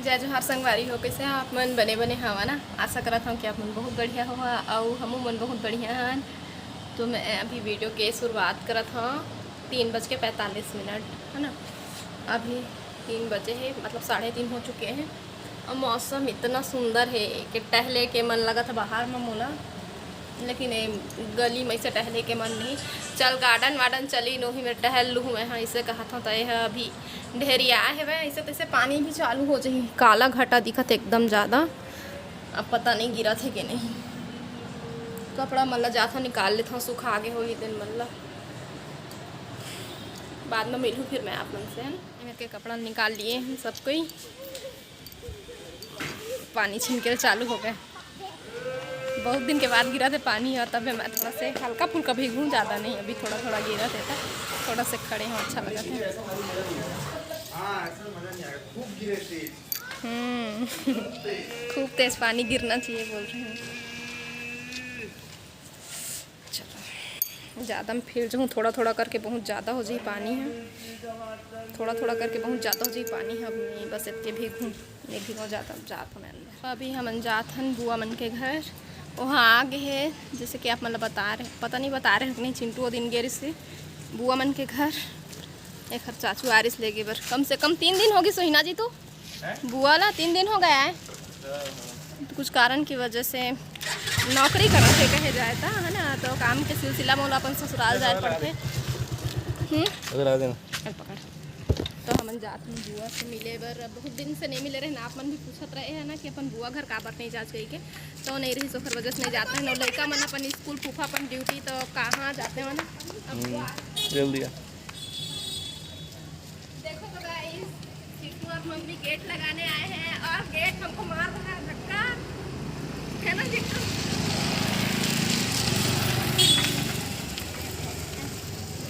जय जोहार संगवारी हो, कैसे आप मन बने बने हवा ना। आशा करत हूँ कि आप मन बहुत बढ़िया हो और हम मन बहुत बढ़िया हन। तो मैं अभी वीडियो के शुरुआत करत हूँ 3:45 है ना। अभी 3 बजे है, मतलब 3:30 हो चुके हैं और मौसम इतना सुंदर है कि टहले के मन लगा था बाहर में मोला, लेकिन गली में से टहले के मन नहीं। चल गार्डन वार्डन चली नो ही मैं टहल लूँ मैं। हाँ इसे कहा था तय है अभी ढेरिया है वह, ऐसे तैसे पानी भी चालू हो जाए। काला घटा दिखत एकदम ज़्यादा, अब पता नहीं गिरा थे कि नहीं। कपड़ा मल्ला जाता निकाल लेता हूँ, सुखा आगे हो ही दिन मल्ला, बाद में मिलूँ फिर मैं आप मन से। है के कपड़ा निकाल लिए हैं सब कोई, पानी छिनके चालू हो गए। बहुत दिन के बाद गिरा थे पानी और तब मैं थोड़ा से हल्का फुल्का भीगूँ, ज़्यादा नहीं। अभी थोड़ा थोड़ा गिरा थे, थोड़ा से खड़े हैं, अच्छा लगा था। खूब तेज पानी गिरना चाहिए बोल रहे हैं। चलो ज़्यादा में फिर जाऊँ, थोड़ा थोड़ा करके बहुत ज़्यादा हो जाए पानी है, थोड़ा थोड़ा करके बहुत ज़्यादा हो जाए पानी है। अब नहीं बस इतने भीगूँ, नहीं भीगो ज़्यादा जाता मैं अंदर। अभी हम जात हन बुआ मन के घर, वहाँ आगे है जैसे कि आप मतलब बता रहे, पता नहीं बता रहे हैं कि नहीं। चिंटू वो दिन गेरी से बुआ मन के घर एक हर चाचू आरिस ले गए बर, कम से कम 3 दिन होगी सोहिना जी। तो बुआ ला 3 दिन हो गया है, तो कुछ कारण की वजह से नौकरी करना थे कहे जाए था, है ना। तो काम के सिलसिला में अपन ससुराल जाए पड़ते। पकड़ तो हम जाते हैं बुआ से मिले बर। बहुत दिन से नहीं मिले रहे ना, आप मन भी पूछत रहे हैं ना कि अपन बुआ घर काबर नहीं जाच गई के, तो नहीं रही सोखर वजह से नहीं जाते हैं। लड़का मन अपन स्कूल फूफा अपन ड्यूटी, तो कहाँ जाते हैं ना। अब देखो तो गाइस, चिंटू और मम्मी गेट लगाने आए हैं और गेट हमको मार रहा है धक्का, है ना चिंटू।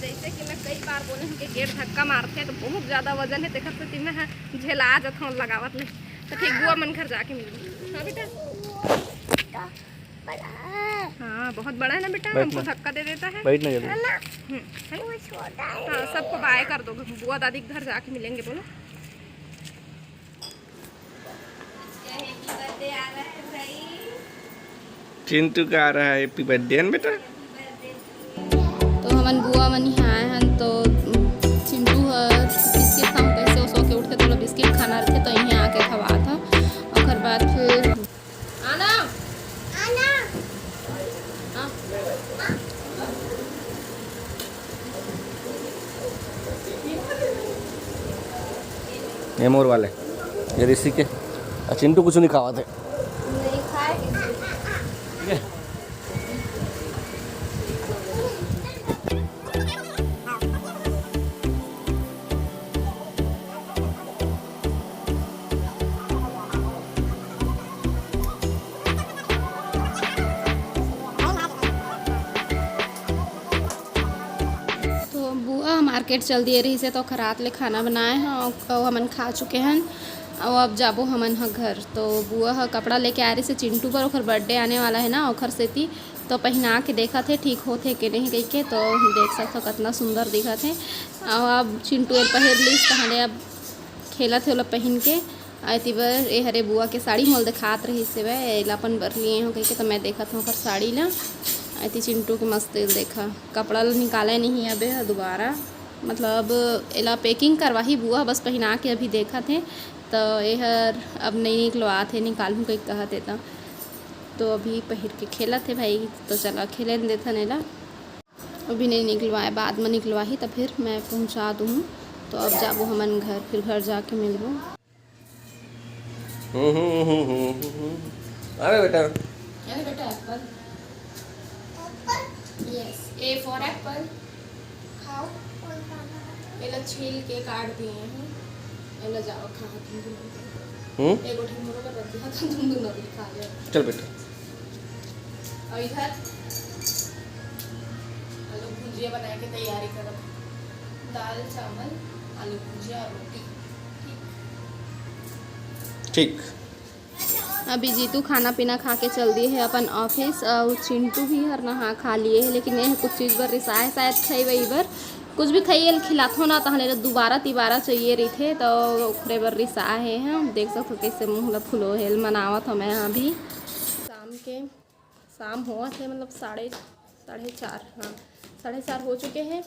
जैसे कि मैं कई बार बोले हूँ कि गेट धक्का मारते हैं तो बहुत ज़्यादा वजन है, देखा तो मैं झेला जाता हूँ लगावत नहीं। तो ठीक बुआ मन घर जाके मिलूँ। हाँ बेटा, हाँ बहुत बड़ा है ना बेटा, हमको धक्का दे देता है। बैठना जल्दी। हाँ सबको बाय कर दो, बुआ दादी के घर जाके मिलेंगे। बोलो चिंटू का आ रहा है हैप्पी बर्थडे है बेटा। तो हमन बुआ मन यहाँ आए हैं, तो चिंटू बिस्किट खाऊँ कैसे वो सो के उठ के थोड़ा बिस्किट खाना रहे, तो यहाँ आके खवा था। और बाद फिर आना आना ये मोर वाले ये ऋषि के चिंटू कुछ नहीं खावा थे, नहीं खाए ठीक है। मार्केट चल दिए रही से तो खरात ले खाना बनाए हैं और हमन खा चुके हैं। और अब जाबो हमन ह घर, तो बुआ ह कपड़ा लेके आ रही से चिंटू पर, ओखर बर्थडे आने वाला है ना, ओखर सेती तो पहना के देखा थे ठीक होते कि नहीं कही के। तो देख सकते हो कितना सुंदर दिखा थे। और अब चिंटू एक पहर लीस कहने अब खेला थे ओला पहन के आती बर। ए हरे बुआ के साड़ी मोल दिखात रही से वह एलापन बर लिए हो कही के, तो मैं देखा था ओखर साड़ी ला आती। चिंटू के मस्त देखा कपड़ा निकाले नहीं अबे दोबारा, मतलब एला पैकिंग करवाही बुआ, बस पहना के अभी देखा थे। तो यहर अब नहीं निकलवा थे, निकालूँ कहीं कहते तो अभी पहर के खेला थे भाई। तो चला खेले देता नेला, अभी नहीं निकलवाए, बाद में निकलवाही तो फिर मैं पहुंचा दूँ। तो अब जाबो हमन घर, फिर घर जाके मिलबो। अरे बेटा, अरे बेटा Apple, yes A for Apple, खाओ। एला छील के काट दिए हैं, एला जाओ खा तुम। एगो ठीक मोरो कर रखी है, तुम दोनों भी खा लो। चल बेटा। और इधर आलू भुजिया बनाने की तैयारी करो, दाल चावल आलू भुजिया और रोटी। ठीक। अभी जीतू खाना पीना खा के चल दिए है अपन ऑफिस, और चिंटू भी हर नहा खा लिए है, लेकिन यह कुछ चीज़ बर रिसाए शायद खाई वही बर कुछ भी खाइए खिलाथो ना तहले दोबारा तिबारा चाहिए रही थे तो ओखरे बर रिसा है हम देख सकते कैसे मुँह ला फुलो हेल मनावत हमें यहाँ भी शाम हुआ थे मतलब साढ़े 4:30 हाँ 4:30 हो चुके हैं।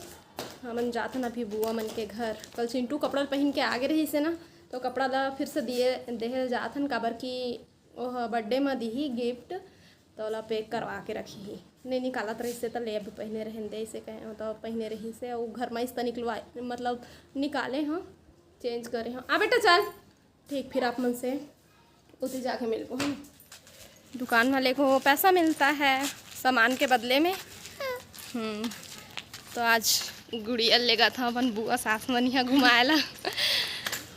हमन जाते ना अभी बुआ मन के घर। कल चिंटू कपड़ा पहन के आगे रही से ना तो कपड़ा ला फिर से देहे जाथन काबर की ओह बर्थडे में दी गिफ्ट तो ओला पैक करवा के रखी ही नहीं निकालत रही से तो ले अभी पहने रहन दे से कहे तो पहने रही से और घर में इस निकलवा मतलब निकाले हाँ चेंज करे हाँ। आ बेटा चल ठीक फिर आप मन से उसी जाके मिल को हम दुकान वाले को पैसा मिलता है सामान के बदले में। तो आज गुड़िया लेगा था अपन बुआ सास मनिया घुमाएला।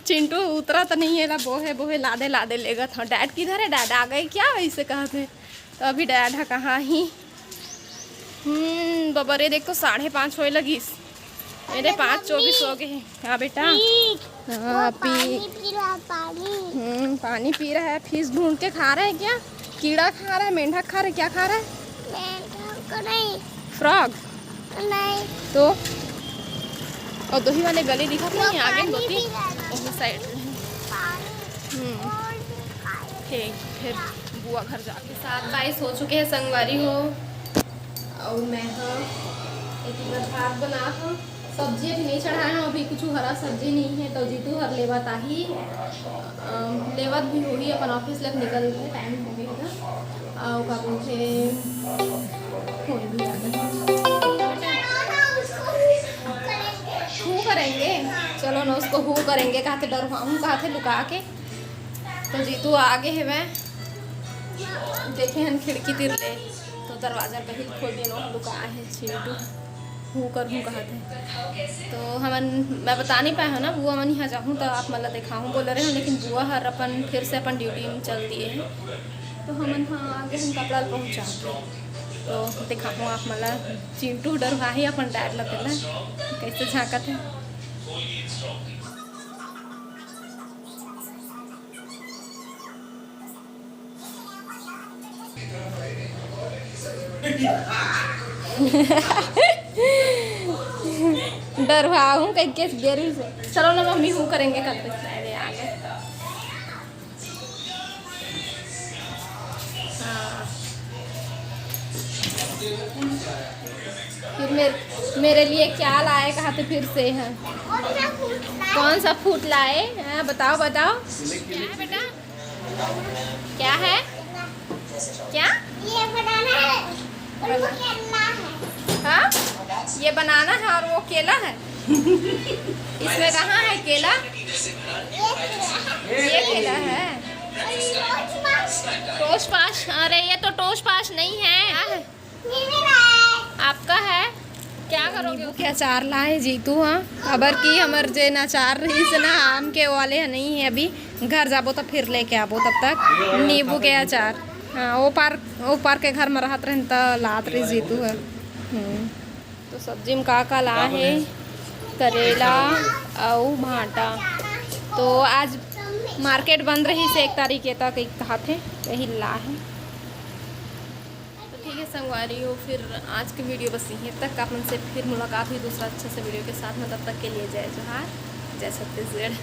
चिंटू उतरा तो नहीं है ला बोहे लादे लेगा था। डैड किधर है? डैड आ गए क्या वैसे कहते तो अभी डैड है कहाँ ही। बबरे देखो 5:30 होए लगी मेरे 5:24 हो गए। हाँ बेटा हाँ पानी पी रहा है। फिश ढूंढ के खा रहा है क्या? कीड़ा खा रहा है? मेंढक खा रहा है? क्या खा रहा है? फ्रॉग नहीं तो और दही वाले गले दिखा था नहीं आगे दो तीन साइड। ठीक फिर बुआ घर जाके 7:22 हो चुके हैं संगवारी हो और मैं हाँ एक भात बना था। सब्जी अभी नहीं चढ़ाया है अभी कुछ हरा सब्जी नहीं है तो जीतू हर लेवत आही लेवत भी होगी अपन ऑफिस लग निकल गए टाइम हो गया था और का मुझे फोन भी हूँ करेंगे चलो ना उसको हूँ करेंगे कहते डरवाऊँ कहते लुका के तो जीतू आगे है मैं देखे हम खिड़की तिर ले तो दरवाज़ा कहीं खोल दिया लुका है चिंटू हूँ कहते तो हमन मैं बता नहीं पाया ना बुआ मन यहाँ जाऊँ तो आप मतलब दिखाऊँ बोल रहे हैं लेकिन बुआ हर अपन फिर से अपन ड्यूटी में चल दिए हैं तो हमन हाँ आगे हम कपड़ा पहुँचा के तो दिखाऊँ आप मतलब चिंटू डरवा ही अपन डैड लगेला कैसे झाँकत है। डरवाऊँ कहीं केस गेरी से चलो ना मम्मी हूँ करेंगे कल तक आगे। हाँ फिर मेरे लिए क्या लाए कहा थे फिर से है कौन सा फूट लाए हाँ बताओ क्या है बेटा क्या है क्या ये बनाना है और वो केला है। हाँ ये बनाना है और वो केला है। इसमें कहाँ है केला? ये केला है। टोस्ट पास अरे ये तो टोस्ट पास नहीं है आपका है। क्या करोगे? नींबू के अचार लाए जीतू हाँ खबर की हमर जे अचार रही से ना आम के वाले नहीं है अभी घर जाबो तो फिर लेके आबो तब तक नींबू के अचार। हाँ वो पार के घर में रहत रहे तो लात रही जीतू है। तो सब्जी में का ला है करेला और भांटा। तो आज मार्केट बंद रही से 1 तारीख के तक कहा थे यही ला है। तो ठीक है संगवारी हो फिर आज की वीडियो बस यहीं तक। अपन से फिर मुलाकात हुई दूसरा अच्छे से वीडियो के साथ में तब तक के लिए जय जोहार जय छत्तीसगढ़।